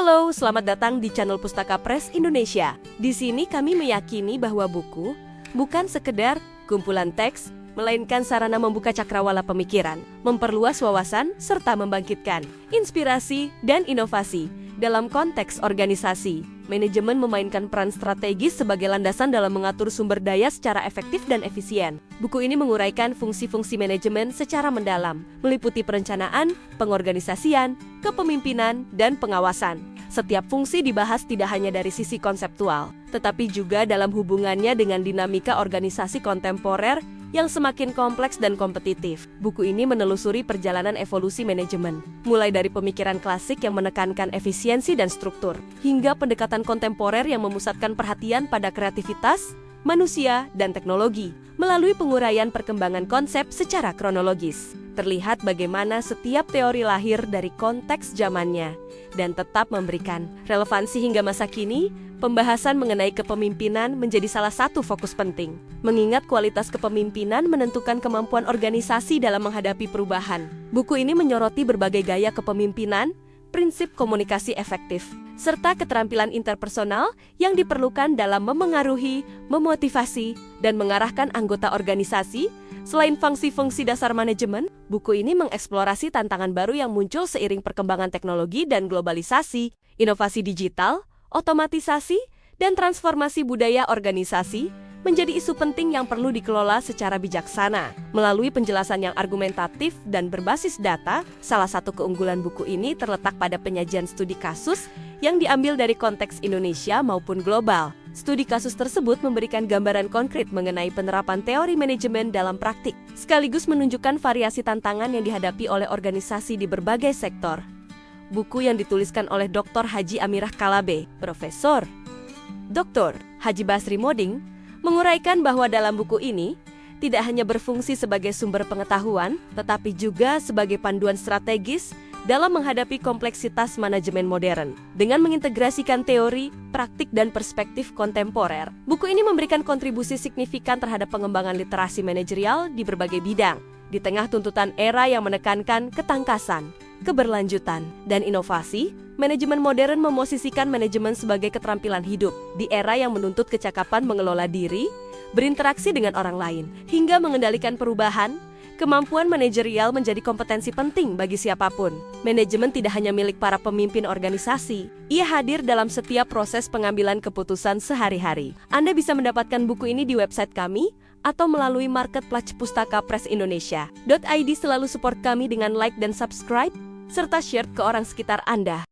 Halo, selamat datang di channel Pustaka Press Indonesia. Di sini kami meyakini bahwa buku bukan sekedar kumpulan teks, melainkan sarana membuka cakrawala pemikiran, memperluas wawasan, serta membangkitkan inspirasi dan inovasi. Dalam konteks organisasi, manajemen memainkan peran strategis sebagai landasan dalam mengatur sumber daya secara efektif dan efisien. Buku ini menguraikan fungsi-fungsi manajemen secara mendalam, meliputi perencanaan, pengorganisasian, kepemimpinan, dan pengawasan. Setiap fungsi dibahas tidak hanya dari sisi konseptual, tetapi juga dalam hubungannya dengan dinamika organisasi kontemporer yang semakin kompleks dan kompetitif. Buku ini menelusuri perjalanan evolusi manajemen, mulai dari pemikiran klasik yang menekankan efisiensi dan struktur, hingga pendekatan kontemporer yang memusatkan perhatian pada kreativitas, manusia, dan teknologi. Melalui penguraian perkembangan konsep secara kronologis, terlihat bagaimana setiap teori lahir dari konteks zamannya dan tetap memberikan relevansi hingga masa kini. Pembahasan mengenai kepemimpinan menjadi salah satu fokus penting, mengingat kualitas kepemimpinan menentukan kemampuan organisasi dalam menghadapi perubahan. Buku ini menyoroti berbagai gaya kepemimpinan, prinsip komunikasi efektif, serta keterampilan interpersonal yang diperlukan dalam memengaruhi, memotivasi, dan mengarahkan anggota organisasi. Selain fungsi-fungsi dasar manajemen, buku ini mengeksplorasi tantangan baru yang muncul seiring perkembangan teknologi dan globalisasi, inovasi digital, otomatisasi, dan transformasi budaya organisasi menjadi isu penting yang perlu dikelola secara bijaksana. Melalui penjelasan yang argumentatif dan berbasis data, salah satu keunggulan buku ini terletak pada penyajian studi kasus yang diambil dari konteks Indonesia maupun global. Studi kasus tersebut memberikan gambaran konkret mengenai penerapan teori manajemen dalam praktik, sekaligus menunjukkan variasi tantangan yang dihadapi oleh organisasi di berbagai sektor. Buku yang dituliskan oleh Dr. Haji Amirah Kalabe, Profesor Dr. Haji Basri Moding, menguraikan bahwa dalam buku ini tidak hanya berfungsi sebagai sumber pengetahuan, tetapi juga sebagai panduan strategis dalam menghadapi kompleksitas manajemen modern. Dengan mengintegrasikan teori, praktik, dan perspektif kontemporer, buku ini memberikan kontribusi signifikan terhadap pengembangan literasi manajerial di berbagai bidang. Di tengah tuntutan era yang menekankan ketangkasan, keberlanjutan, dan inovasi, manajemen modern memosisikan manajemen sebagai keterampilan hidup. Di era yang menuntut kecakapan mengelola diri, berinteraksi dengan orang lain, hingga mengendalikan perubahan, kemampuan manajerial menjadi kompetensi penting bagi siapapun. Manajemen tidak hanya milik para pemimpin organisasi, ia hadir dalam setiap proses pengambilan keputusan sehari-hari. Anda bisa mendapatkan buku ini di website kami, atau melalui marketplace Pustaka Press Indonesia.id. Selalu support kami dengan like dan subscribe, serta share ke orang sekitar Anda.